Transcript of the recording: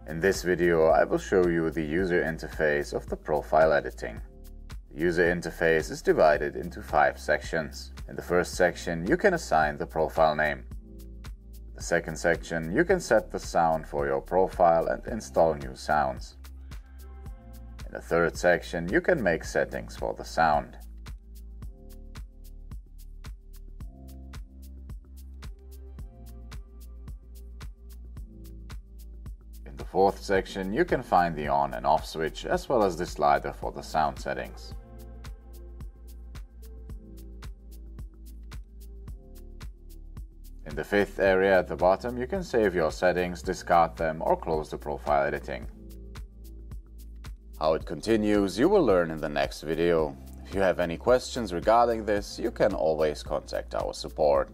In this video, I will show you the user interface of the profile editing. The user interface is divided into 5 sections. In the first section, you can assign the profile name. In the second section, you can set the sound for your profile and install new sounds. In the third section, you can make settings for the sound. In the fourth section, you can find the on and off switch as well as the slider for the sound settings. In the fifth area at the bottom, you can save your settings, discard them, or close the profile editing. How it continues, you will learn in the next video. If you have any questions regarding this, you can always contact our support.